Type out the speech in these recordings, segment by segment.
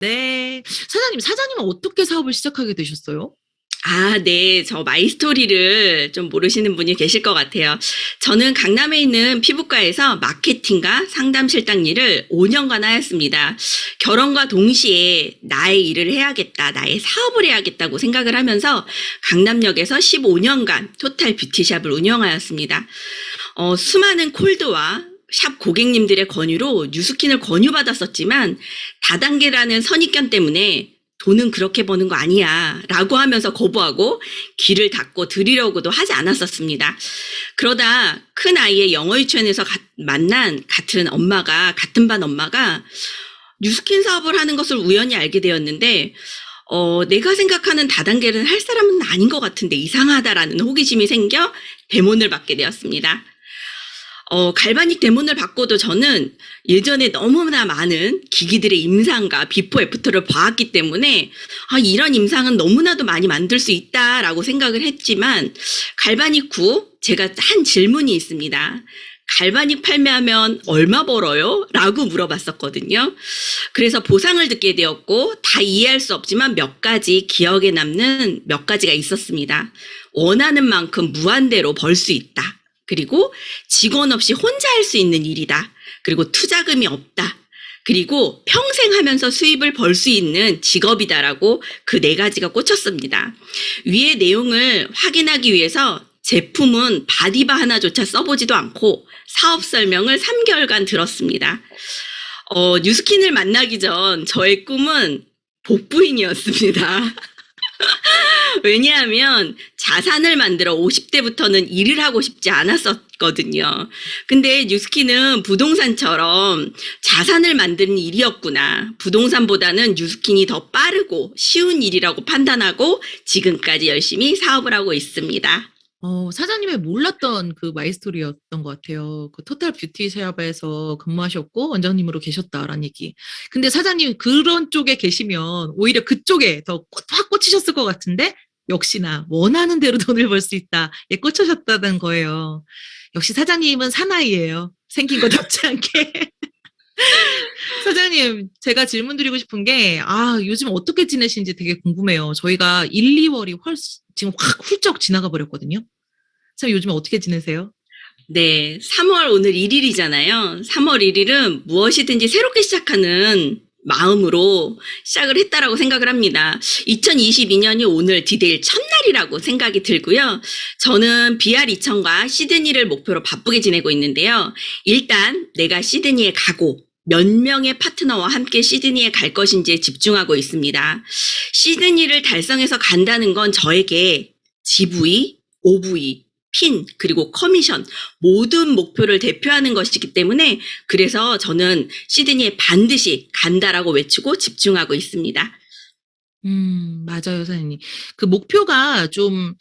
네. 사장님은 어떻게 사업을 시작하게 되셨어요? 아, 네. 저 마이스토리를 좀 모르시는 분이 계실 것 같아요. 저는 강남에 있는 피부과에서 마케팅과 상담실장 일을 5년간 하였습니다. 결혼과 동시에 나의 일을 해야겠다, 나의 사업을 해야겠다고 생각을 하면서 강남역에서 15년간 토탈 뷰티샵을 운영하였습니다. 수많은 콜드와 샵 고객님들의 권유로 뉴스킨을 권유받았었지만 다단계라는 선입견 때문에 돈은 그렇게 버는 거 아니야 라고 하면서 거부하고 귀를 닫고 들으려고도 하지 않았었습니다. 그러다 큰 아이의 영어 유치원에서 만난 같은 반 엄마가 뉴스킨 사업을 하는 것을 우연히 알게 되었는데 내가 생각하는 다단계를 할 사람은 아닌 것 같은데 이상하다라는 호기심이 생겨 데몬을 받게 되었습니다. 갈바닉 데몬을 받고도 저는 예전에 너무나 많은 기기들의 임상과 비포 애프터를 봐왔기 때문에 이런 임상은 너무나도 많이 만들 수 있다라고 생각을 했지만 갈바닉 후 제가 한 질문이 있습니다. 갈바닉 판매하면 얼마 벌어요? 라고 물어봤었거든요. 그래서 보상을 듣게 되었고 다 이해할 수 없지만 몇 가지 기억에 남는 몇 가지가 있었습니다. 원하는 만큼 무한대로 벌 수 있다. 그리고 직원 없이 혼자 할 수 있는 일이다. 그리고 투자금이 없다. 그리고 평생 하면서 수입을 벌 수 있는 직업이다라고 그 네 가지가 꽂혔습니다. 위의 내용을 확인하기 위해서 제품은 바디바 하나조차 써보지도 않고 사업 설명을 3개월간 들었습니다. 뉴스킨을 만나기 전 저의 꿈은 복부인이었습니다. 왜냐하면 자산을 만들어 50대부터는 일을 하고 싶지 않았었거든요. 근데 뉴스킨은 부동산처럼 자산을 만드는 일이었구나. 부동산보다는 뉴스킨이 더 빠르고 쉬운 일이라고 판단하고 지금까지 열심히 사업을 하고 있습니다. 사장님의 몰랐던 그 마이스토리였던 것 같아요. 그 토탈 뷰티샵에서 근무하셨고 원장님으로 계셨다라는 얘기. 근데 사장님 그런 쪽에 계시면 오히려 그쪽에 더 확 꽂히셨을 것 같은데 역시나 원하는 대로 돈을 벌 수 있다에 꽂히셨다는 거예요. 역시 사장님은 사나이예요. 생긴 거 답지 않게. 사장님, 제가 질문 드리고 싶은 게, 요즘 어떻게 지내시는지 되게 궁금해요. 저희가 1, 2월이 지금 확 훌쩍 지나가 버렸거든요. 참 요즘 어떻게 지내세요? 네, 3월 오늘 1일이잖아요. 3월 1일은 무엇이든지 새롭게 시작하는 마음으로 시작을 했다라고 생각을 합니다. 2022년이 오늘 디데일 첫날이라고 생각이 들고요. 저는 BR2000과 시드니를 목표로 바쁘게 지내고 있는데요. 일단 내가 시드니에 가고 몇 명의 파트너와 함께 시드니에 갈 것인지에 집중하고 있습니다. 시드니를 달성해서 간다는 건 저에게 GV, OV, 핀, 그리고 커미션 모든 목표를 대표하는 것이기 때문에 그래서 저는 시드니에 반드시 간다라고 외치고 집중하고 있습니다. 맞아요, 사장님. 그 목표가 좀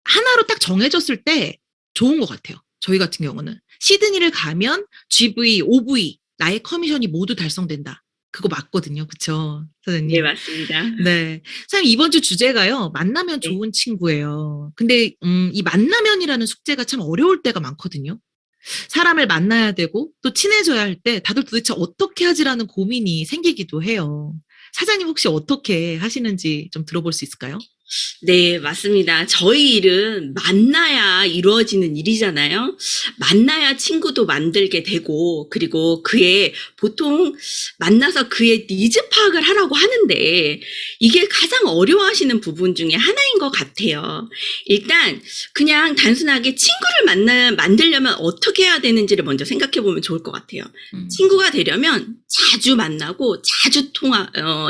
하나로 딱 정해졌을 때 좋은 것 같아요. 저희 같은 경우는. 시드니를 가면 GV, OV, 나의 커미션이 모두 달성된다. 그거 맞거든요. 그쵸, 네, 사장님? 맞습니다. 네. 사장님, 이번 주 주제가요. 만나면 네. 좋은 친구예요. 근데, 이 만나면이라는 숙제가 참 어려울 때가 많거든요. 사람을 만나야 되고 또 친해져야 할 때 다들 도대체 어떻게 하지라는 고민이 생기기도 해요. 사장님 혹시 어떻게 하시는지 좀 들어볼 수 있을까요? 네, 맞습니다. 저희 일은 만나야 이루어지는 일이잖아요. 만나야 친구도 만들게 되고, 그리고 보통 만나서 그의 니즈 파악을 하라고 하는데, 이게 가장 어려워하시는 부분 중에 하나인 것 같아요. 일단, 그냥 단순하게 친구를 만들려면 어떻게 해야 되는지를 먼저 생각해 보면 좋을 것 같아요. 친구가 되려면 자주 만나고,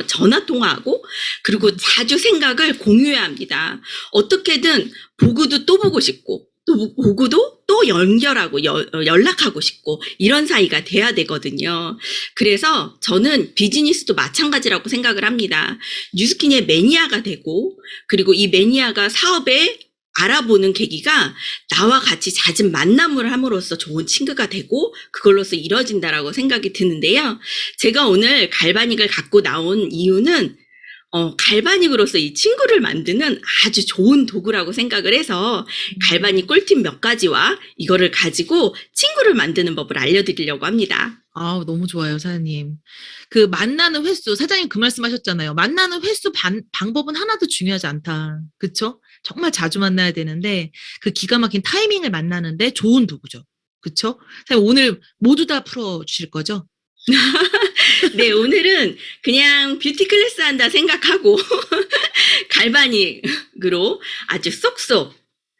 전화 통화하고, 그리고 자주 생각을 공유해야 합니다. 어떻게든 보고도 또 보고 싶고, 또 보고도 또 연락하고 싶고, 이런 사이가 돼야 되거든요. 그래서 저는 비즈니스도 마찬가지라고 생각을 합니다. 뉴스킨의 매니아가 되고, 그리고 이 매니아가 사업에 알아보는 계기가 나와 같이 잦은 만남을 함으로써 좋은 친구가 되고 그걸로써 이뤄진다라고 생각이 드는데요. 제가 오늘 갈바닉을 갖고 나온 이유는 갈바닉으로서 이 친구를 만드는 아주 좋은 도구라고 생각을 해서 갈바닉 꿀팁 몇 가지와 이거를 가지고 친구를 만드는 법을 알려드리려고 합니다. 아우, 너무 좋아요, 사장님. 그 만나는 횟수, 사장님 그 말씀하셨잖아요. 만나는 횟수 방법은 하나도 중요하지 않다. 그쵸? 정말 자주 만나야 되는데 그 기가 막힌 타이밍을 만나는데 좋은 도구죠. 그쵸? 사장님 오늘 모두 다 풀어주실 거죠? 네, 오늘은 그냥 뷰티 클래스 한다 생각하고 갈바닉으로 아주 쏙쏙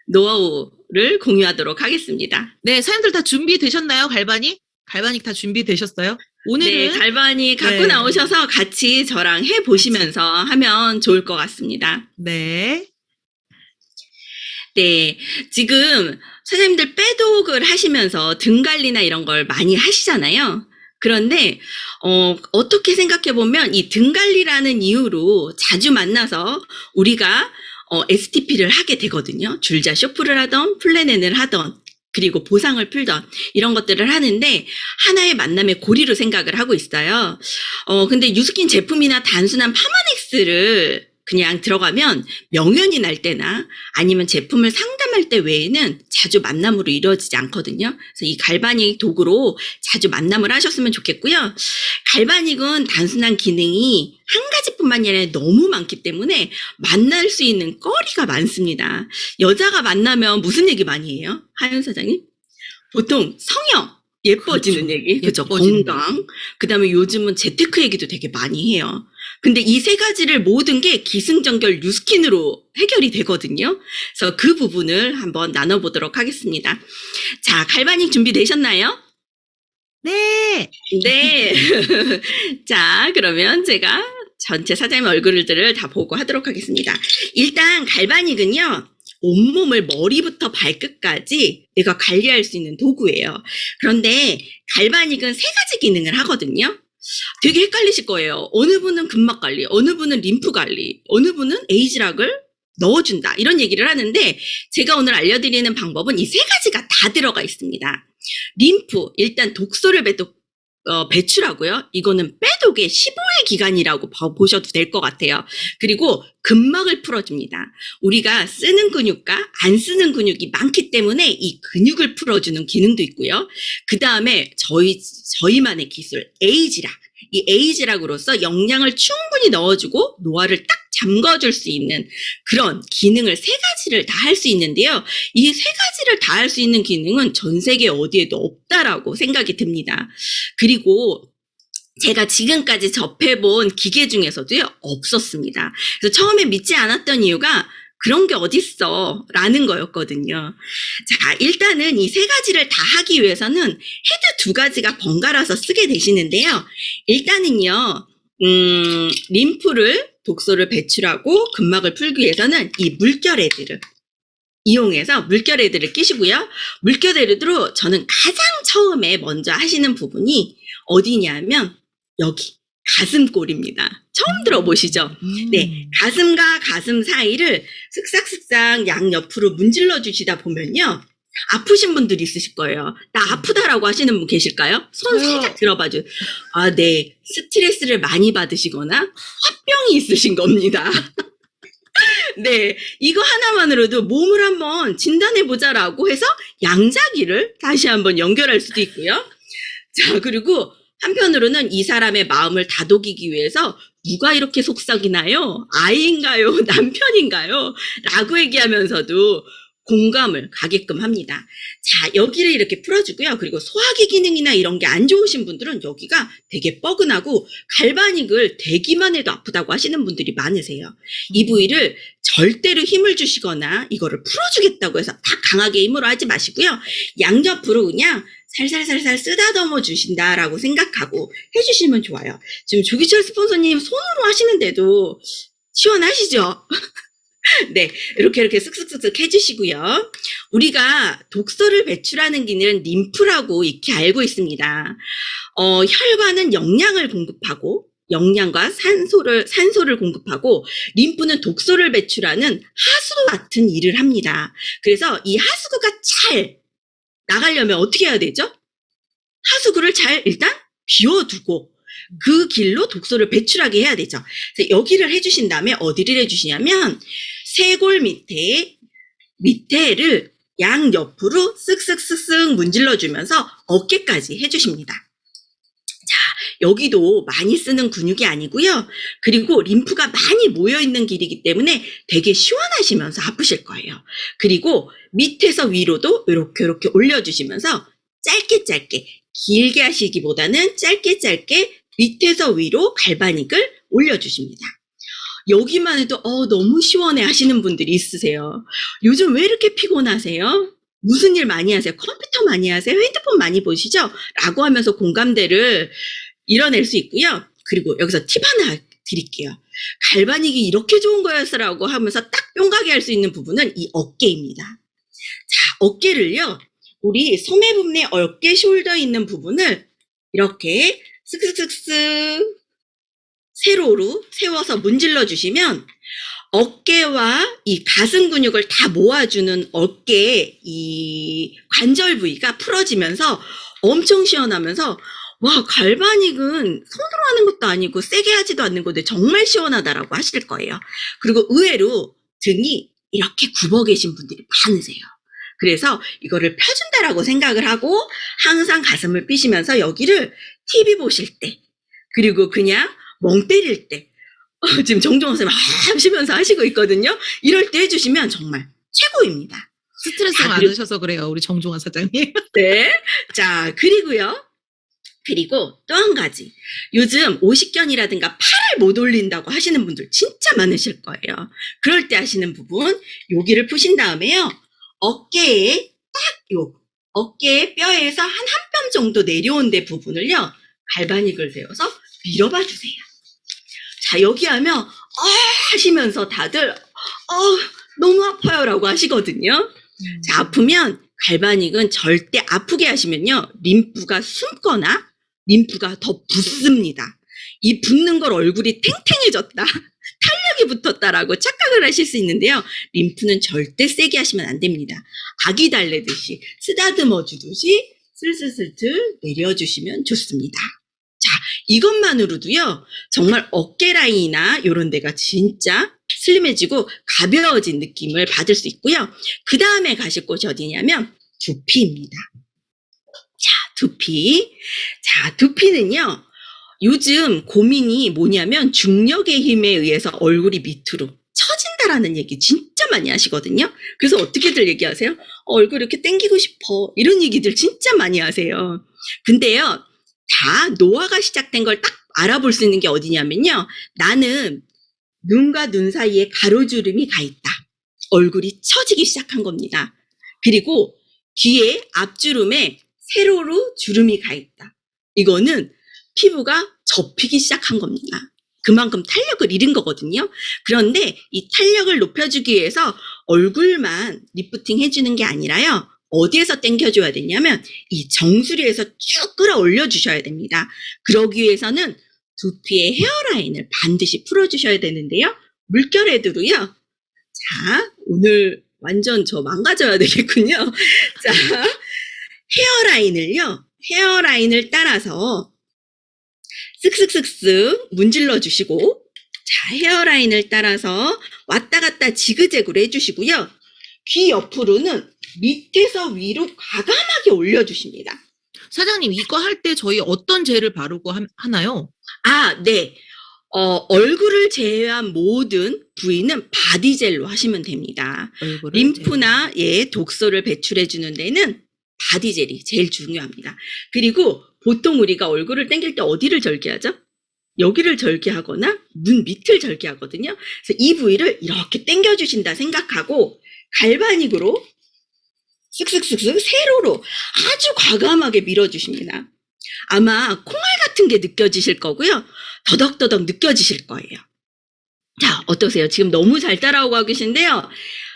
노하우를 공유하도록 하겠습니다. 네, 사장님들 다 준비되셨나요, 갈바닉? 갈바닉 다 준비되셨어요? 네, 오늘은 갈바닉 갖고 네. 나오셔서 같이 저랑 해보시면서 하면 좋을 것 같습니다. 네. 네, 지금 사장님들 빼독을 하시면서 등 관리나 이런 걸 많이 하시잖아요. 그런데 어떻게 생각해 보면 이 등 관리라는 이유로 자주 만나서 우리가 STP를 하게 되거든요. 줄자 쇼프를 하던 플래넨을 하던 그리고 보상을 풀던 이런 것들을 하는데 하나의 만남의 고리로 생각을 하고 있어요. 근데 유스킨 제품이나 단순한 파마넥스를 그냥 들어가면 명연이 날 때나 아니면 제품을 상담할 때 외에는 자주 만남으로 이루어지지 않거든요. 그래서 이 갈바닉 도구로 자주 만남을 하셨으면 좋겠고요. 갈바닉은 단순한 기능이 한 가지뿐만 아니라 너무 많기 때문에 만날 수 있는 거리가 많습니다. 여자가 만나면 무슨 얘기 많이 해요? 하윤 사장님? 보통 성형, 예뻐지는 그렇죠. 얘기, 그죠? 예뻐지는 건강, 그 다음에 요즘은 재테크 얘기도 되게 많이 해요. 근데 이 세 가지를 모든 게 기승전결 뉴스킨으로 해결이 되거든요. 그래서 그 부분을 한번 나눠보도록 하겠습니다. 자, 갈바닉 준비되셨나요? 네. 네. 자, 그러면 제가 전체 사장님 얼굴들을 다 보고 하도록 하겠습니다. 일단 갈바닉은요. 온몸을 머리부터 발끝까지 내가 관리할 수 있는 도구예요. 그런데 갈바닉은 세 가지 기능을 하거든요. 되게 헷갈리실 거예요. 어느 분은 근막 관리, 어느 분은 림프 관리, 어느 분은 에이지락을 넣어준다. 이런 얘기를 하는데 제가 오늘 알려드리는 방법은 이 세 가지가 다 들어가 있습니다. 림프, 일단 독소를 배출하고요. 이거는 빼독의 15일 기간이라고 보셔도 될 것 같아요. 그리고 근막을 풀어줍니다. 우리가 쓰는 근육과 안 쓰는 근육이 많기 때문에 이 근육을 풀어주는 기능도 있고요. 그 다음에 저희만의 기술, 에이지락. 이 에이지락으로서 영양을 충분히 넣어주고 노화를 딱 잠궈줄 수 있는 그런 기능을 세 가지를 다 할 수 있는데요. 이 세 가지를 다 할 수 있는 기능은 전 세계 어디에도 없다라고 생각이 듭니다. 그리고 제가 지금까지 접해본 기계 중에서도요, 없었습니다. 그래서 처음에 믿지 않았던 이유가 그런 게 어딨어 라는 거였거든요. 자, 일단은 이 세 가지를 다 하기 위해서는 헤드 2가지가 번갈아서 쓰게 되시는데요. 일단은요, 림프를 독소를 배출하고 근막을 풀기 위해서는 이 물결헤드를 이용해서 물결헤드를 끼시고요. 물결헤드로 저는 가장 처음에 먼저 하시는 부분이 어디냐면 여기 가슴골입니다. 처음 들어보시죠? 네, 가슴과 가슴 사이를 쓱싹쓱싹 양옆으로 문질러 주시다 보면요. 아프신 분들이 있으실 거예요. 나 아프다라고 하시는 분 계실까요? 손 살짝 들어봐줘. 아, 네. 스트레스를 많이 받으시거나 화병이 있으신 겁니다. 네. 이거 하나만으로도 몸을 한번 진단해보자라고 해서 양자기를 다시 한번 연결할 수도 있고요. 자, 그리고 한편으로는 이 사람의 마음을 다독이기 위해서 누가 이렇게 속삭이나요? 아이인가요? 남편인가요? 라고 얘기하면서도 공감을 가게끔 합니다. 자, 여기를 이렇게 풀어주고요. 그리고 소화기 기능이나 이런 게 안 좋으신 분들은 여기가 되게 뻐근하고 갈바닉을 대기만 해도 아프다고 하시는 분들이 많으세요. 이 부위를 절대로 힘을 주시거나 이거를 풀어주겠다고 해서 다 강하게 힘으로 하지 마시고요. 양옆으로 그냥 살살살살 쓰다듬어 주신다라고 생각하고 해주시면 좋아요. 지금 조기철 스폰서님 손으로 하시는데도 시원하시죠? 네, 이렇게 쓱쓱쓱쓱 해주시고요. 우리가 독소를 배출하는 기능은 림프라고 익히 알고 있습니다. 혈관은 영양을 공급하고 영양과 산소를 공급하고 림프는 독소를 배출하는 하수 같은 일을 합니다. 그래서 이 하수구가 잘 나가려면 어떻게 해야 되죠? 하수구를 잘 일단 비워두고 그 길로 독소를 배출하게 해야 되죠. 그래서 여기를 해주신 다음에 어디를 해주시냐면 쇄골 밑에를 양옆으로 쓱쓱쓱쓱 문질러주면서 어깨까지 해주십니다. 자, 여기도 많이 쓰는 근육이 아니고요. 그리고 림프가 많이 모여있는 길이기 때문에 되게 시원하시면서 아프실 거예요. 그리고 밑에서 위로도 이렇게 올려주시면서 짧게 길게 하시기보다는 짧게 밑에서 위로 갈바닉을 올려주십니다. 여기만 해도 너무 시원해 하시는 분들이 있으세요. 요즘 왜 이렇게 피곤하세요? 무슨 일 많이 하세요? 컴퓨터 많이 하세요? 핸드폰 많이 보시죠? 라고 하면서 공감대를 이뤄낼 수 있고요. 그리고 여기서 팁 하나 드릴게요. 갈바닉이 이렇게 좋은 거였어라고 하면서 딱 뿅가게 할 수 있는 부분은 이 어깨입니다. 자, 어깨를요. 우리 소매 부분에 어깨 숄더 있는 부분을 이렇게 쓱쓱쓱쓱 세로로 세워서 문질러 주시면 어깨와 이 가슴 근육을 다 모아주는 어깨의 이 관절 부위가 풀어지면서 엄청 시원하면서 와, 갈바닉은 손으로 하는 것도 아니고 세게 하지도 않는 건데 정말 시원하다라고 하실 거예요. 그리고 의외로 등이 이렇게 굽어 계신 분들이 많으세요. 그래서 이거를 펴준다라고 생각을 하고 항상 가슴을 삐시면서 여기를 TV 보실 때 그리고 그냥 멍 때릴 때 지금 정종원 선생님 하시면서 하시고 있거든요. 이럴 때 해주시면 정말 최고입니다. 스트레스가 많으셔서 그래요, 우리 정종환 사장님. 네. 자, 그리고 또 한 가지. 요즘 오십견이라든가 팔을 못 올린다고 하시는 분들 진짜 많으실 거예요. 그럴 때 하시는 부분, 여기를 푸신 다음에요. 어깨에 어깨의 뼈에서 한 뼘 정도 내려온 데 부분을요. 갈바닉을 세워서 밀어봐 주세요. 자, 여기 하면 하시면서 다들 너무 아파요라고 하시거든요. 자, 아프면 갈바닉은 절대 아프게 하시면요. 림프가 숨거나 림프가 더 붓습니다. 이 붓는 걸 얼굴이 탱탱해졌다. 탄력이 붙었다라고 착각을 하실 수 있는데요. 림프는 절대 세게 하시면 안 됩니다. 아기 달래듯이 쓰다듬어 주듯이 슬슬슬슬 내려주시면 좋습니다. 자, 이것만으로도요. 정말 어깨 라인이나 이런 데가 진짜 슬림해지고 가벼워진 느낌을 받을 수 있고요. 그 다음에 가실 곳이 어디냐면 두피입니다. 자, 두피는요. 요즘 고민이 뭐냐면 중력의 힘에 의해서 얼굴이 밑으로 처진다라는 얘기 진짜 많이 하시거든요. 그래서 어떻게들 얘기하세요? 얼굴 이렇게 당기고 싶어. 이런 얘기들 진짜 많이 하세요. 근데요. 다 노화가 시작된 걸 딱 알아볼 수 있는 게 어디냐면요. 나는 눈과 눈 사이에 가로주름이 가 있다. 얼굴이 처지기 시작한 겁니다. 그리고 귀에 앞주름에 세로로 주름이 가 있다. 이거는 피부가 접히기 시작한 겁니다. 그만큼 탄력을 잃은 거거든요. 그런데 이 탄력을 높여주기 위해서 얼굴만 리프팅 해주는 게 아니라요. 어디에서 당겨줘야 되냐면 이 정수리에서 쭉 끌어올려 주셔야 됩니다. 그러기 위해서는 두피의 헤어라인을 반드시 풀어주셔야 되는데요. 물결헤드로요. 자, 오늘 완전 저 망가져야 되겠군요. 자, 헤어라인을 따라서 쓱쓱쓱쓱 문질러 주시고, 자, 헤어라인을 따라서 왔다 갔다 지그재그로 해주시고요. 귀 옆으로는 밑에서 위로 과감하게 올려주십니다. 사장님, 이거 할 때 저희 어떤 젤을 바르고 하나요? 아, 네. 얼굴을 제외한 모든 부위는 바디젤로 하시면 됩니다. 림프나 독소를 배출해주는 데는 바디젤이 제일 중요합니다. 그리고 보통 우리가 얼굴을 당길 때 어디를 절개하죠? 여기를 절개하거나 눈 밑을 절개하거든요. 그래서 이 부위를 이렇게 당겨주신다 생각하고 갈바닉으로 쓱쓱쓱쓱 세로로 아주 과감하게 밀어주십니다. 아마 콩알 같은 게 느껴지실 거고요. 더덕더덕 느껴지실 거예요. 자, 어떠세요? 지금 너무 잘 따라오고 계신데요.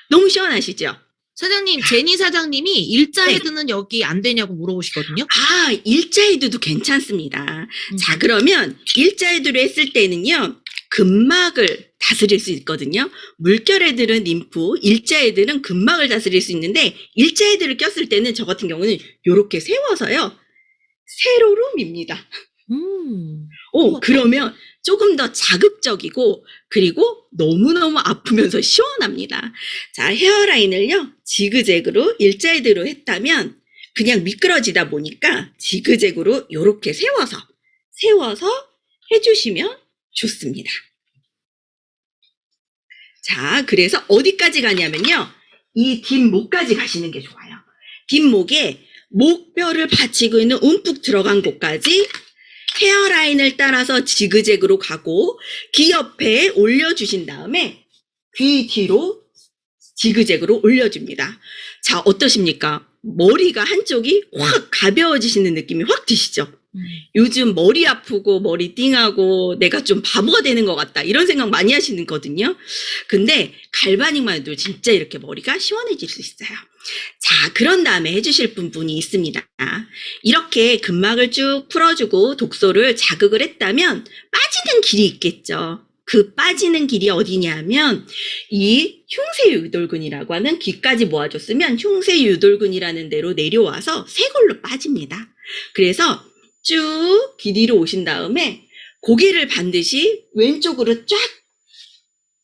너무 시원하시죠? 사장님, 제니 사장님이 일자 헤드는 여기 안 되냐고 물어보시거든요. 아, 일자 헤드도 괜찮습니다. 자, 그러면 일자 헤드로 했을 때는요. 근막을 다스릴 수 있거든요. 물결 헤드는 림프, 일자 헤드는 근막을 다스릴 수 있는데 일자 헤드를 꼈을 때는 저 같은 경우는 이렇게 세워서요. 세로로 밉니다. 그러면 조금 더 자극적이고 그리고 너무너무 아프면서 시원합니다. 자, 헤어라인을요. 지그재그로 일자이대로 했다면 그냥 미끄러지다 보니까 지그재그로 이렇게 세워서 해주시면 좋습니다. 자, 그래서 어디까지 가냐면요. 이 뒷목까지 가시는 게 좋아요. 뒷목에 목뼈를 받치고 있는 움푹 들어간 곳까지 헤어라인을 따라서 지그재그로 가고 귀 옆에 올려주신 다음에 귀 뒤로 지그재그로 올려줍니다. 자, 어떠십니까? 머리가 한쪽이 확 가벼워지시는 느낌이 확 드시죠? 요즘 머리 아프고 머리 띵하고 내가 좀 바보가 되는 것 같다 이런 생각 많이 하시거든요. 근데 갈바닉만 해도 진짜 이렇게 머리가 시원해질 수 있어요. 자, 그런 다음에 해주실 분이 있습니다. 이렇게 근막을 쭉 풀어주고 독소를 자극을 했다면 빠지는 길이 있겠죠. 그 빠지는 길이 어디냐면 이 흉쇄유돌근이라고 하는 귀까지 모아줬으면 흉쇄유돌근이라는 데로 내려와서 쇄골로 빠집니다. 그래서 쭉 귀 뒤로 오신 다음에 고개를 반드시 왼쪽으로 쫙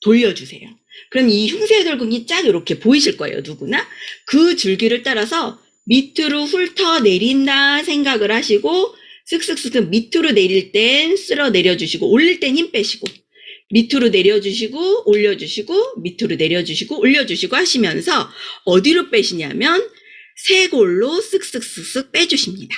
돌려주세요. 그럼 이 흉쇄유돌근이 쫙 이렇게 보이실 거예요, 누구나. 그 줄기를 따라서 밑으로 훑어 내린다 생각을 하시고 쓱쓱쓱 밑으로 내릴 땐 쓸어 내려주시고 올릴 땐 힘 빼시고 밑으로 내려주시고 올려주시고 밑으로 내려주시고 올려주시고 하시면서 어디로 빼시냐면 쇄골로 쓱쓱쓱쓱 빼주십니다.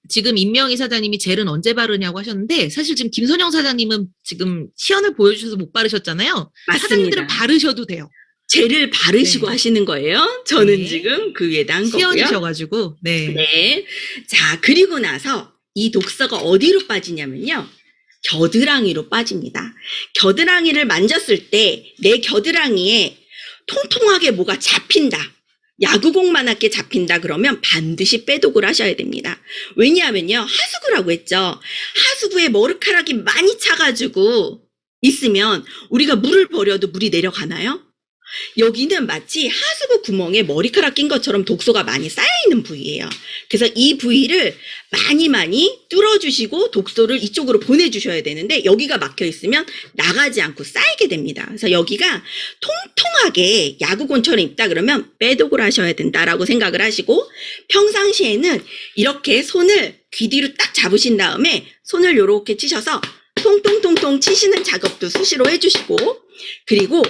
지금 임명희 사장님이 젤은 언제 바르냐고 하셨는데 사실 지금 김선영 사장님은 지금 시연을 보여주셔서 못 바르셨잖아요. 맞습니다. 사장님들은 바르셔도 돼요. 젤을 바르시고 네. 하시는 거예요. 저는 네. 지금 그 위에다 한 거고요. 시연이셔가지고 네. 네. 자, 그리고 나서 이 독소가 어디로 빠지냐면요. 겨드랑이로 빠집니다. 겨드랑이를 만졌을 때 내 겨드랑이에 통통하게 뭐가 잡힌다. 야구공만하게 잡힌다 그러면 반드시 빼독을 하셔야 됩니다. 왜냐하면요. 하수구라고 했죠. 하수구에 머리카락이 많이 차가지고 있으면 우리가 물을 버려도 물이 내려가나요? 여기는 마치 하수구 구멍에 머리카락 낀 것처럼 독소가 많이 쌓여있는 부위예요. 그래서 이 부위를 많이 뚫어주시고 독소를 이쪽으로 보내주셔야 되는데 여기가 막혀있으면 나가지 않고 쌓이게 됩니다. 그래서 여기가 통통하게 야구공처럼 있다 그러면 빼독을 하셔야 된다라고 생각을 하시고 평상시에는 이렇게 손을 귀 뒤로 딱 잡으신 다음에 손을 이렇게 치셔서 통통통통 치시는 작업도 수시로 해주시고 그리고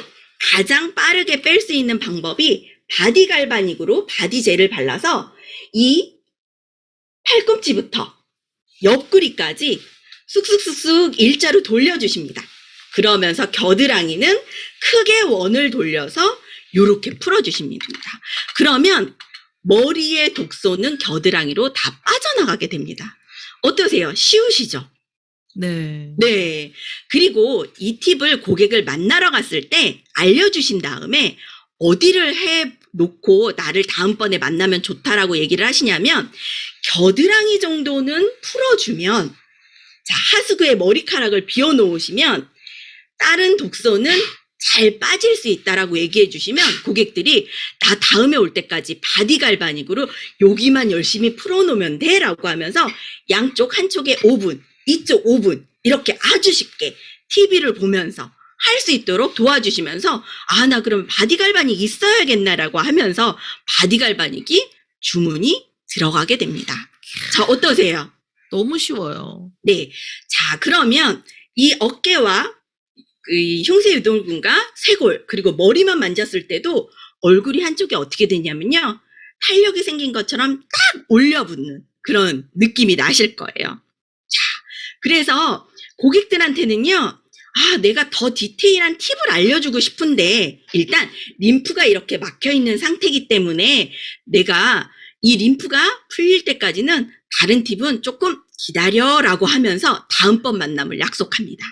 가장 빠르게 뺄 수 있는 방법이 바디 갈바닉으로 바디젤을 발라서 이 팔꿈치부터 옆구리까지 쑥쑥쑥쑥 일자로 돌려주십니다. 그러면서 겨드랑이는 크게 원을 돌려서 이렇게 풀어주십니다. 그러면 머리의 독소는 겨드랑이로 다 빠져나가게 됩니다. 어떠세요? 쉬우시죠? 네. 네. 그리고 이 팁을 고객을 만나러 갔을 때 알려주신 다음에 어디를 해 놓고 나를 다음번에 만나면 좋다라고 얘기를 하시냐면 겨드랑이 정도는 풀어주면 자, 하수구에 머리카락을 비워 놓으시면 다른 독소는 잘 빠질 수 있다라고 얘기해 주시면 고객들이 나 다음에 올 때까지 바디 갈바닉으로 여기만 열심히 풀어놓으면 돼 라고 하면서 양쪽 한쪽에 5분 이쪽 5분 이렇게 아주 쉽게 TV를 보면서 할 수 있도록 도와주시면서 아, 나 그럼 바디 갈바닉 있어야겠나라고 하면서 바디 갈바닉이 주문이 들어가게 됩니다. 자, 어떠세요? 너무 쉬워요. 네. 자, 그러면 이 어깨와 이 흉쇄유돌근과 쇄골 그리고 머리만 만졌을 때도 얼굴이 한쪽에 어떻게 되냐면요. 탄력이 생긴 것처럼 딱 올려붙는 그런 느낌이 나실 거예요. 자, 그래서 고객들한테는요. 아, 내가 더 디테일한 팁을 알려주고 싶은데 일단 림프가 이렇게 막혀있는 상태이기 때문에 내가 이 림프가 풀릴 때까지는 다른 팁은 조금 기다려라고 하면서 다음번 만남을 약속합니다.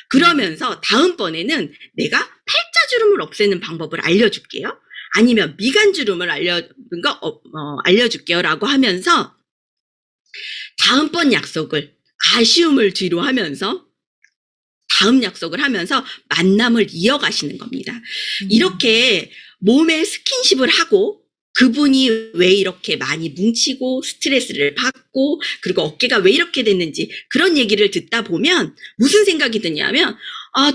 그러면서 다음번에는 내가 팔자주름을 없애는 방법을 알려줄게요. 아니면 미간주름을 알려줄게요 라고 하면서 다음번 약속을 아쉬움을 뒤로 하면서 다음 약속을 하면서 만남을 이어가시는 겁니다. 이렇게 몸에 스킨십을 하고 그분이 왜 이렇게 많이 뭉치고 스트레스를 받고 그리고 어깨가 왜 이렇게 됐는지 그런 얘기를 듣다 보면 무슨 생각이 드냐면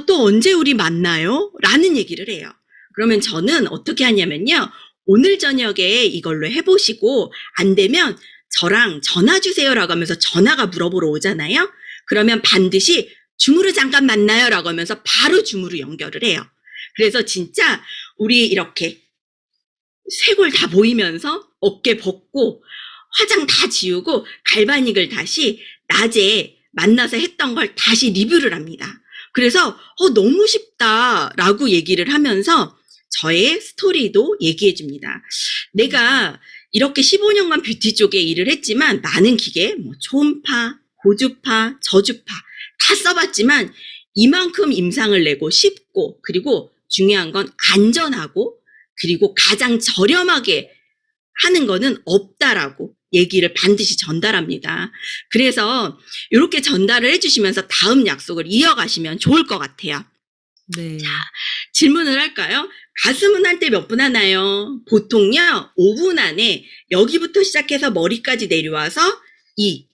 또 언제 우리 만나요? 라는 얘기를 해요. 그러면 저는 어떻게 하냐면요. 오늘 저녁에 이걸로 해보시고 안 되면 저랑 전화 주세요라고 하면서 전화가 물어보러 오잖아요. 그러면 반드시 줌으로 잠깐 만나요 라고 하면서 바로 줌으로 연결을 해요. 그래서 진짜 우리 이렇게 쇄골 다 보이면서 어깨 벗고 화장 다 지우고 갈바닉을 다시 낮에 만나서 했던 걸 다시 리뷰를 합니다. 그래서 너무 쉽다라고 얘기를 하면서 저의 스토리도 얘기해 줍니다. 내가 이렇게 15년간 뷰티 쪽에 일을 했지만 많은 기계, 초음파, 고주파, 저주파 다 써봤지만 이만큼 임상을 내고 쉽고 그리고 중요한 건 안전하고 그리고 가장 저렴하게 하는 거는 없다라고 얘기를 반드시 전달합니다. 그래서 이렇게 전달을 해주시면서 다음 약속을 이어가시면 좋을 것 같아요. 네. 자, 질문을 할까요? 가슴은 할 때 몇 분 하나요? 보통요, 5분 안에 여기부터 시작해서 머리까지 내려와서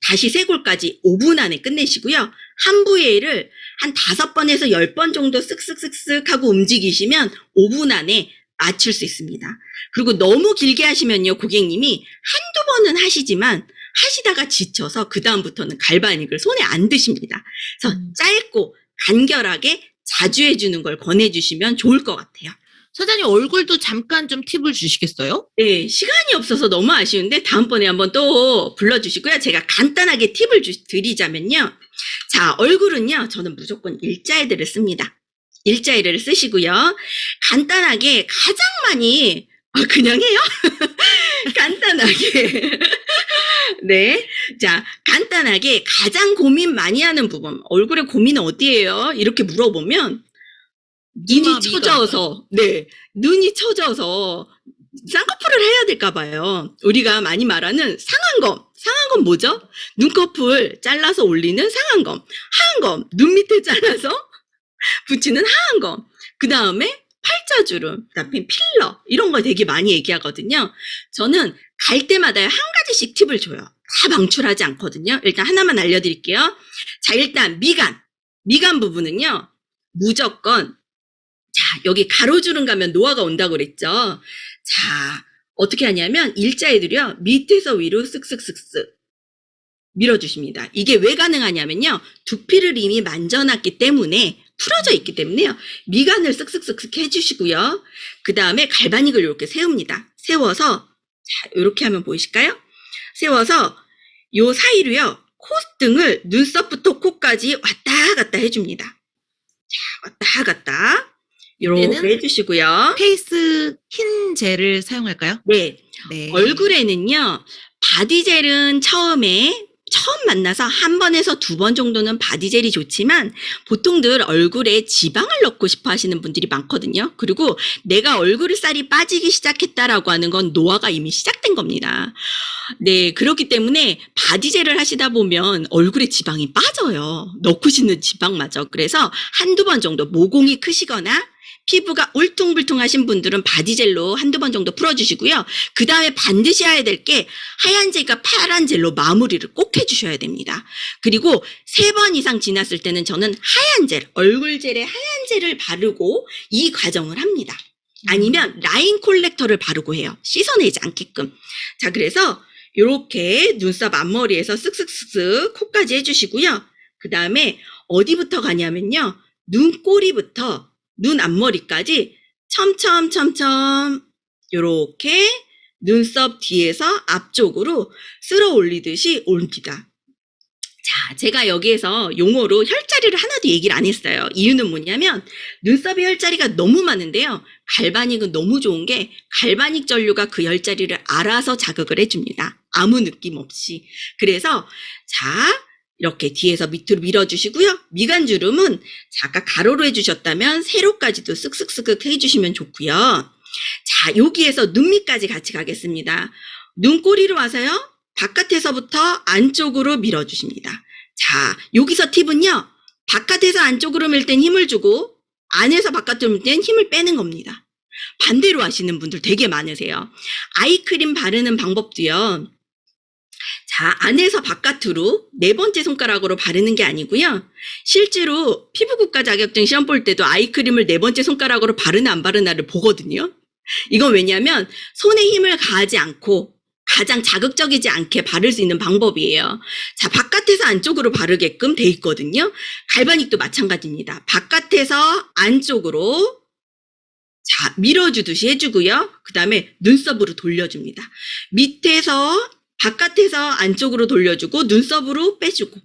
다시 쇄골까지 5분 안에 끝내시고요. 한 부위를 한 5번에서 10번 정도 쓱쓱쓱쓱 하고 움직이시면 5분 안에 맞출 수 있습니다. 그리고 너무 길게 하시면요, 고객님이 한두 번은 하시지만 하시다가 지쳐서 그다음부터는 갈바닉을 손에 안 드십니다. 그래서 짧고 간결하게 자주 해주는 걸 권해주시면 좋을 것 같아요. 사장님 얼굴도 잠깐 좀 팁을 주시겠어요? 네, 시간이 없어서 너무 아쉬운데 다음번에 한번 또 불러주시고요. 제가 간단하게 팁을 드리자면요. 자, 얼굴은요, 저는 무조건 일자애들을 씁니다. 일자애를 쓰시고요. 간단하게 가장 많이 그냥 해요? 간단하게 네, 자, 간단하게 가장 고민 많이 하는 부분, 얼굴에 고민은 어디예요? 이렇게 물어보면 눈이 처져서, 네, 눈이 처져서 쌍꺼풀을 해야 될까 봐요. 우리가 많이 말하는 상안검 뭐죠? 눈꺼풀 잘라서 올리는 상안검, 하안검, 눈 밑에 잘라서 붙이는 하안검, 그 다음에 팔자주름, 그다음에 필러 이런 거 되게 많이 얘기하거든요. 저는 갈 때마다 한 가지씩 팁을 줘요. 다 방출하지 않거든요. 일단 하나만 알려드릴게요. 자, 일단 미간 부분은요, 무조건, 자, 여기 가로주름 가면 노화가 온다고 그랬죠. 자, 어떻게 하냐면 일자애들이요, 밑에서 위로 쓱쓱쓱쓱 밀어주십니다. 이게 왜 가능하냐면요, 두피를 이미 만져놨기 때문에, 풀어져 있기 때문에요, 미간을 쓱쓱쓱쓱 해주시고요. 그 다음에 갈바닉을 이렇게 세웁니다. 세워서, 자, 이렇게 하면 보이실까요? 세워서 요 사이로요, 콧등을 눈썹부터 코까지 왔다 갔다 해줍니다. 자, 왔다 갔다 이렇게 해주시고요. 페이스 흰 젤을 사용할까요? 네. 네. 얼굴에는요, 바디젤은 처음 만나서 한 번에서 2번 정도는 바디젤이 좋지만 보통들 얼굴에 지방을 넣고 싶어 하시는 분들이 많거든요. 그리고 내가 얼굴에 살이 빠지기 시작했다라고 하는 건 노화가 이미 시작된 겁니다. 네, 그렇기 때문에 바디젤을 하시다 보면 얼굴에 지방이 빠져요. 넣고 싶는 지방마저. 그래서 한두 번 정도 모공이 크시거나 피부가 울퉁불퉁하신 분들은 바디젤로 한두 번 정도 풀어주시고요. 그 다음에 반드시 해야 될 게 하얀 젤과 파란 젤로 마무리를 꼭 해주셔야 됩니다. 그리고 3번 이상 지났을 때는 저는 하얀 젤, 얼굴 젤에 하얀 젤을 바르고 이 과정을 합니다. 아니면 라인 콜렉터를 바르고 해요. 씻어내지 않게끔. 자, 그래서 이렇게 눈썹 앞머리에서 쓱쓱쓱쓱 코까지 해주시고요. 그 다음에 어디부터 가냐면요, 눈꼬리부터 눈 앞머리까지 첨첨첨첨 요렇게 눈썹 뒤에서 앞쪽으로 쓸어 올리듯이 옵니다. 자, 제가 여기에서 용어로 혈자리를 하나도 얘기를 안 했어요. 이유는 뭐냐면 눈썹에 혈자리가 너무 많은데요, 갈바닉은 너무 좋은 게 갈바닉 전류가 그 혈자리를 알아서 자극을 해줍니다. 아무 느낌 없이. 그래서 자, 이렇게 뒤에서 밑으로 밀어주시고요. 미간주름은 아까 가로로 해주셨다면 세로까지도 쓱쓱쓱 해주시면 좋고요. 자, 여기에서 눈 밑까지 같이 가겠습니다. 눈꼬리로 와서요, 바깥에서부터 안쪽으로 밀어주십니다. 자, 여기서 팁은요, 바깥에서 안쪽으로 밀 땐 힘을 주고 안에서 바깥으로 밀 땐 힘을 빼는 겁니다. 반대로 하시는 분들 되게 많으세요. 아이크림 바르는 방법도요. 자, 안에서 바깥으로 네 번째 손가락으로 바르는 게 아니고요. 실제로 피부국가 자격증 시험 볼 때도 아이크림을 네 번째 손가락으로 바르나 안 바르나를 보거든요. 이건 왜냐하면 손에 힘을 가하지 않고 가장 자극적이지 않게 바를 수 있는 방법이에요. 자, 바깥에서 안쪽으로 바르게끔 돼 있거든요. 갈바닉도 마찬가지입니다. 바깥에서 안쪽으로 자, 밀어주듯이 해주고요. 그 다음에 눈썹으로 돌려줍니다. 밑에서 바깥에서 안쪽으로 돌려주고 눈썹으로 빼주고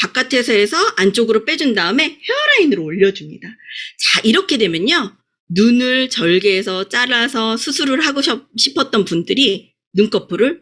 바깥에서 해서 안쪽으로 빼준 다음에 헤어라인으로 올려줍니다. 자, 이렇게 되면요. 눈을 절개해서 잘라서 수술을 하고 싶었던 분들이 눈꺼풀을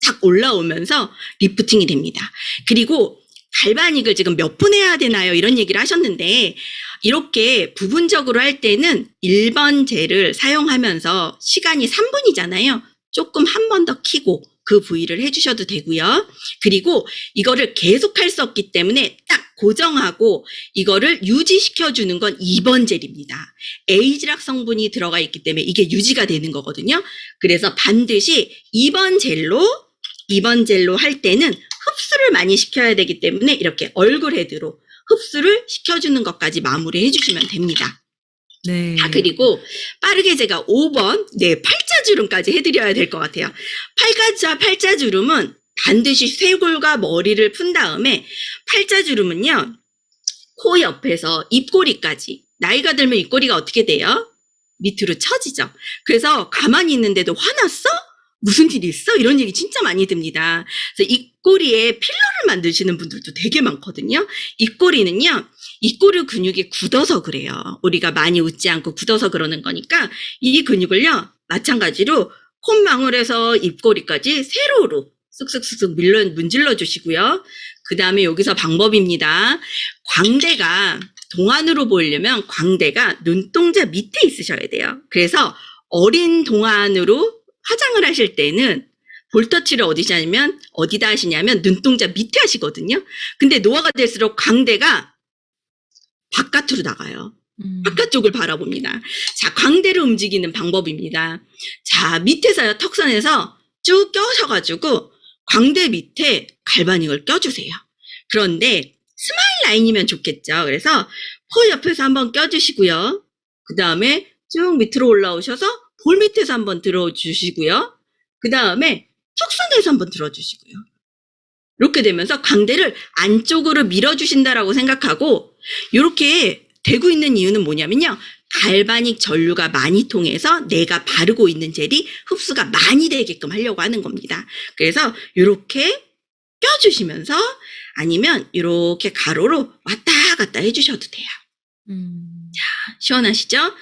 탁 올라오면서 리프팅이 됩니다. 그리고 갈바닉을 지금 몇 분 해야 되나요? 이런 얘기를 하셨는데 이렇게 부분적으로 할 때는 1번 젤을 사용하면서 시간이 3분이잖아요. 조금 한 번 더 키고 그 부위를 해주셔도 되고요. 그리고 이거를 계속 할 수 없기 때문에 딱 고정하고 이거를 유지시켜주는 건 2번 젤입니다. 에이지락 성분이 들어가 있기 때문에 이게 유지가 되는 거거든요. 그래서 반드시 2번 젤로 할 때는 흡수를 많이 시켜야 되기 때문에 이렇게 얼굴 헤드로 흡수를 시켜주는 것까지 마무리해 주시면 됩니다. 네. 자, 그리고 빠르게 제가 5번, 팔자주름까지 해드려야 될 것 같아요. 팔자주름은 반드시 쇄골과 머리를 푼 다음에 팔자주름은요, 코 옆에서 입꼬리까지. 나이가 들면 입꼬리가 어떻게 돼요? 밑으로 처지죠. 그래서 가만히 있는데도 화났어? 무슨 일 있어? 이런 얘기 진짜 많이 듭니다. 그래서 입꼬리에 필러를 만드시는 분들도 되게 많거든요. 입꼬리는요, 입꼬리 근육이 굳어서 그래요. 우리가 많이 웃지 않고 굳어서 그러는 거니까 이 근육을요, 마찬가지로 콧망울에서 입꼬리까지 세로로 쓱쓱쓱쓱 문질러 주시고요. 그 다음에 여기서 방법입니다. 광대가 동안으로 보이려면 광대가 눈동자 밑에 있으셔야 돼요. 그래서 어린 동안으로 화장을 하실 때는 볼터치를 어디다 하시냐면 눈동자 밑에 하시거든요. 근데 노화가 될수록 광대가 바깥으로 나가요. 바깥쪽을 바라봅니다. 자, 광대를 움직이는 방법입니다. 자, 밑에서요, 턱선에서 쭉 껴셔가지고 광대 밑에 갈바닉을 껴주세요. 그런데 스마일 라인이면 좋겠죠. 그래서 코 옆에서 한번 껴주시고요. 그 다음에 쭉 밑으로 올라오셔서 볼 밑에서 한번 들어주시고요. 그 다음에 턱선에서 한번 들어주시고요. 이렇게 되면서 광대를 안쪽으로 밀어주신다라고 생각하고 이렇게 되고 있는 이유는 뭐냐면요. 갈바닉 전류가 많이 통해서 내가 바르고 있는 젤이 흡수가 많이 되게끔 하려고 하는 겁니다. 그래서 이렇게 껴주시면서 아니면 이렇게 가로로 왔다 갔다 해주셔도 돼요. 자, 시원하시죠?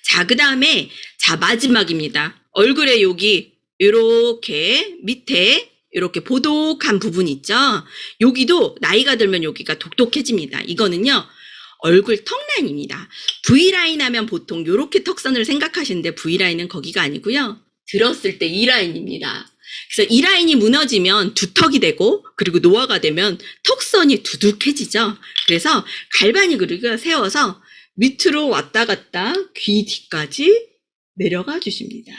자, 그 다음에 자, 마지막입니다. 얼굴에 여기 이렇게 밑에 이렇게 보독한 부분 있죠? 여기도 나이가 들면 여기가 독특해집니다. 이거는요. 얼굴 턱라인입니다. V라인 하면 보통 이렇게 턱선을 생각하시는데 V라인은 거기가 아니고요. 들었을 때 E라인입니다. 그래서 이 라인이 무너지면 두턱이 되고 그리고 노화가 되면 턱선이 두둑해지죠. 그래서 갈바닉을 우리가 세워서 밑으로 왔다 갔다 귀 뒤까지 내려가 주십니다.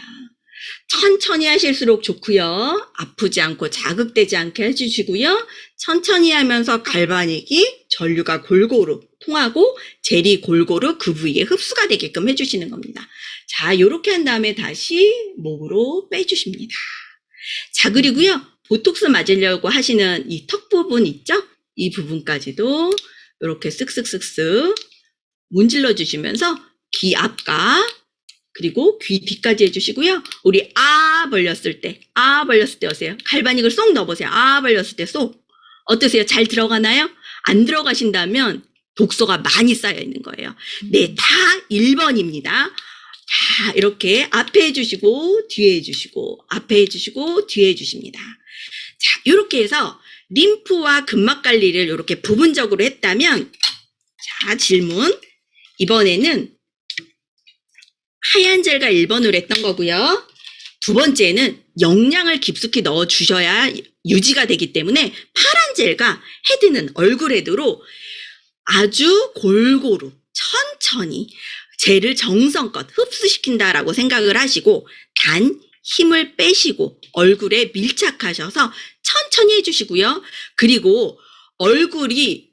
천천히 하실수록 좋고요. 아프지 않고 자극되지 않게 해주시고요. 천천히 하면서 갈바닉이 전류가 골고루 통하고 젤이 골고루 그 부위에 흡수가 되게끔 해주시는 겁니다. 자, 요렇게 한 다음에 다시 목으로 빼주십니다. 자, 그리고요. 보톡스 맞으려고 하시는 이 턱 부분 있죠? 이 부분까지도 이렇게 쓱쓱쓱쓱 문질러 주시면서 귀 앞과 그리고 귀 뒤까지 해주시고요. 우리 벌렸을 때 어세요. 갈바닉을 쏙 넣어보세요. 벌렸을 때 쏙. 어떠세요? 잘 들어가나요? 안 들어가신다면 독소가 많이 쌓여 있는 거예요. 네, 다 1번입니다. 자, 이렇게 앞에 해주시고 뒤에 해주시고 앞에 해주시고 뒤에 해주십니다. 자, 이렇게 해서 림프와 근막 관리를 이렇게 부분적으로 했다면 자, 질문. 이번에는 하얀 젤과 1번으로 했던 거고요. 두 번째는 영양을 깊숙이 넣어주셔야 유지가 되기 때문에 파란 젤과 헤드는 얼굴 헤드로 아주 골고루 천천히 젤을 정성껏 흡수시킨다라고 생각을 하시고 단 힘을 빼시고 얼굴에 밀착하셔서 천천히 해주시고요. 그리고 얼굴은요,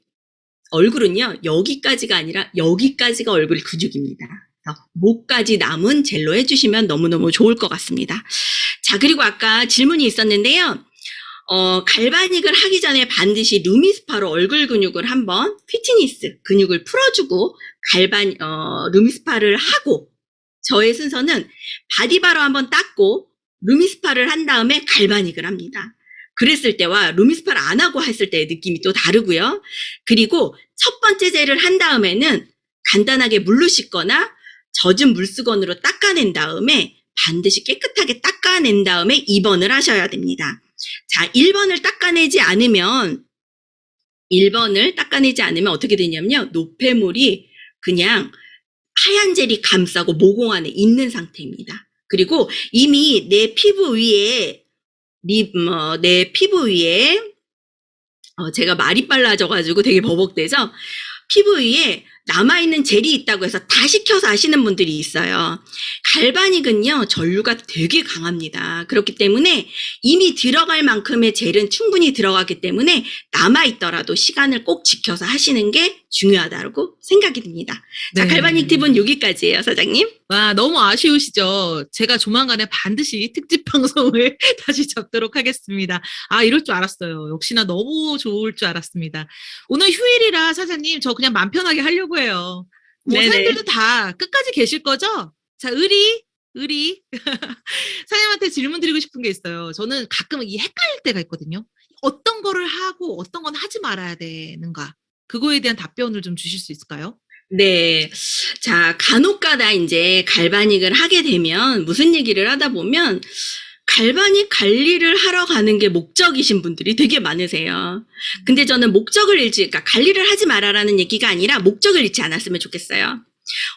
여기까지가 아니라 여기까지가 얼굴 근육입니다. 그래서 목까지 남은 젤로 해주시면 너무너무 좋을 것 같습니다. 자, 그리고 아까 질문이 있었는데요. 갈바닉을 하기 전에 반드시 루미스파로 얼굴 근육을 한번 피트니스 근육을 풀어주고 루미스파를 하고, 저의 순서는 바디바로 한번 닦고 루미스파를 한 다음에 갈바닉을 합니다. 그랬을 때와 루미스파를 안 하고 했을 때의 느낌이 또 다르고요. 그리고 첫 번째 젤을 한 다음에는 간단하게 물로 씻거나 젖은 물수건으로 닦아낸 다음에 반드시 깨끗하게 닦아낸 다음에 2번을 하셔야 됩니다. 자, 1번을 닦아내지 않으면 어떻게 되냐면요. 노폐물이 그냥 하얀 젤이 감싸고 모공 안에 있는 상태입니다. 그리고 이미 내 피부 위에 제가 말이 빨라져가지고 되게 버벅대죠. 피부 위에 남아있는 젤이 있다고 해서 다 식혀서 하시는 분들이 있어요. 갈바닉은요, 전류가 되게 강합니다. 그렇기 때문에 이미 들어갈 만큼의 젤은 충분히 들어가기 때문에 남아있더라도 시간을 꼭 지켜서 하시는 게 중요하다고 생각이 듭니다. 자, 네. 갈바닉 팁은 여기까지예요, 사장님. 와, 너무 아쉬우시죠? 제가 조만간에 반드시 특집 방송을 다시 잡도록 하겠습니다. 아, 이럴 줄 알았어요. 역시나 너무 좋을 줄 알았습니다. 오늘 휴일이라 사장님, 저 그냥 맘 편하게 하려고 해요. 뭐 네네. 사장님들도 다 끝까지 계실 거죠? 자, 의리. 사장님한테 질문 드리고 싶은 게 있어요. 저는 가끔 이 헷갈릴 때가 있거든요. 어떤 거를 하고 어떤 건 하지 말아야 되는가? 그거에 대한 답변을 좀 주실 수 있을까요? 네. 자, 간혹가다 이제 갈바닉을 하게 되면 무슨 얘기를 하다 보면 갈바닉 관리를 하러 가는 게 목적이신 분들이 되게 많으세요. 근데 저는 그러니까 관리를 하지 말아라는 얘기가 아니라 목적을 잃지 않았으면 좋겠어요.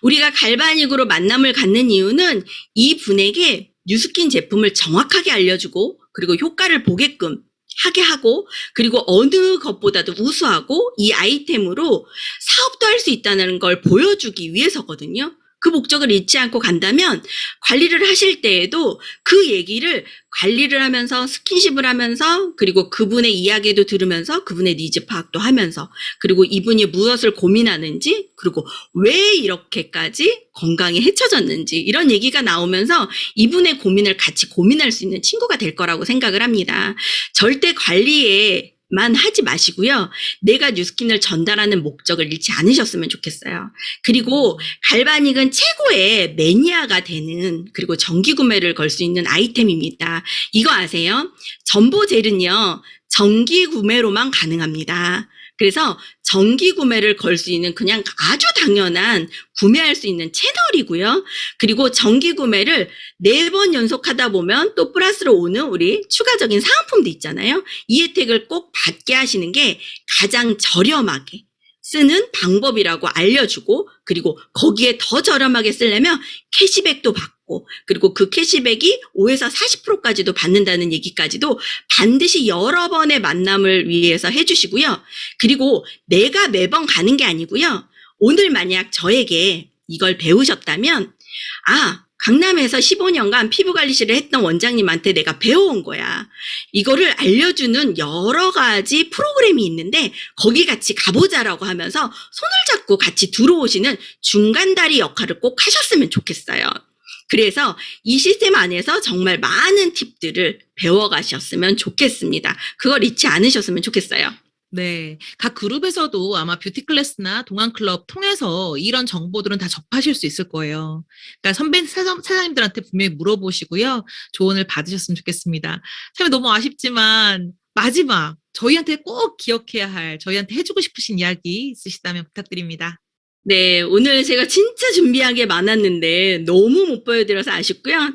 우리가 갈바닉으로 만남을 갖는 이유는 이 분에게 뉴스킨 제품을 정확하게 알려주고 그리고 효과를 보게끔 하게 하고, 그리고 어느 것보다도 우수하고 이 아이템으로 사업도 할 수 있다는 걸 보여주기 위해서거든요. 그 목적을 잊지 않고 간다면 관리를 하실 때에도 그 얘기를 관리를 하면서 스킨십을 하면서 그리고 그분의 이야기도 들으면서 그분의 니즈 파악도 하면서 그리고 이분이 무엇을 고민하는지 그리고 왜 이렇게까지 건강이 해쳐졌는지 이런 얘기가 나오면서 이분의 고민을 같이 고민할 수 있는 친구가 될 거라고 생각을 합니다. 절대 관리에만 하지 마시고요. 내가 뉴스킨을 전달하는 목적을 잃지 않으셨으면 좋겠어요. 그리고 갈바닉은 최고의 매니아가 되는 그리고 정기 구매를 걸 수 있는 아이템입니다. 이거 아세요? 전보젤은요. 정기 구매로만 가능합니다. 그래서 정기 구매를 걸 수 있는 그냥 아주 당연한 구매할 수 있는 채널이고요. 그리고 정기 구매를 4번 연속하다 보면 또 플러스로 오는 우리 추가적인 사은품도 있잖아요. 이 혜택을 꼭 받게 하시는 게 가장 저렴하게 쓰는 방법이라고 알려주고 그리고 거기에 더 저렴하게 쓰려면 캐시백도 받고 그리고 그 캐시백이 5에서 40%까지도 받는다는 얘기까지도 반드시 여러 번의 만남을 위해서 해주시고요. 그리고 내가 매번 가는 게 아니고요. 오늘 만약 저에게 이걸 배우셨다면 강남에서 15년간 피부관리실을 했던 원장님한테 내가 배워온 거야. 이거를 알려주는 여러 가지 프로그램이 있는데 거기 같이 가보자라고 하면서 손을 잡고 같이 들어오시는 중간다리 역할을 꼭 하셨으면 좋겠어요. 그래서 이 시스템 안에서 정말 많은 팁들을 배워가셨으면 좋겠습니다. 그걸 잊지 않으셨으면 좋겠어요. 네. 각 그룹에서도 아마 뷰티 클래스나 동안 클럽 통해서 이런 정보들은 다 접하실 수 있을 거예요. 그러니까 사장님들한테 분명히 물어보시고요. 조언을 받으셨으면 좋겠습니다. 참 너무 아쉽지만 마지막 저희한테 꼭 기억해야 할 저희한테 해주고 싶으신 이야기 있으시다면 부탁드립니다. 네, 오늘 제가 진짜 준비한 게 많았는데 너무 못 보여드려서 아쉽고요.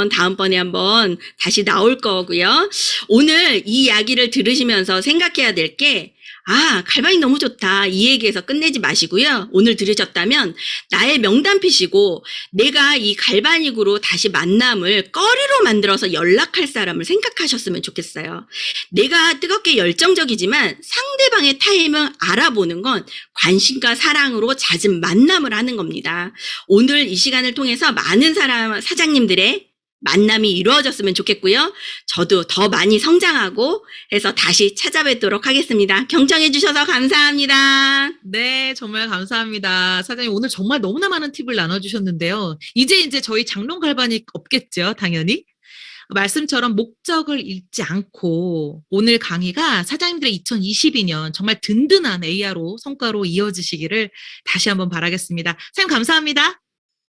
다음번에 한번 다시 나올 거고요. 오늘 이 이야기를 들으시면서 생각해야 될 게 아, 갈바닉 너무 좋다. 이 얘기에서 끝내지 마시고요. 오늘 들으셨다면 나의 명단피시고 내가 이 갈바닉으로 다시 만남을 꺼리로 만들어서 연락할 사람을 생각하셨으면 좋겠어요. 내가 뜨겁게 열정적이지만 상대방의 타임을 알아보는 건 관심과 사랑으로 잦은 만남을 하는 겁니다. 오늘 이 시간을 통해서 많은 사장님들의 만남이 이루어졌으면 좋겠고요. 저도 더 많이 성장하고 해서 다시 찾아뵙도록 하겠습니다. 경청해 주셔서 감사합니다. 네, 정말 감사합니다. 사장님, 오늘 정말 너무나 많은 팁을 나눠주셨는데요. 이제 저희 장롱 갈바닉 없겠죠, 당연히. 말씀처럼 목적을 잃지 않고 오늘 강의가 사장님들의 2022년 정말 든든한 ARO 성과로 이어지시기를 다시 한번 바라겠습니다. 사장님, 감사합니다.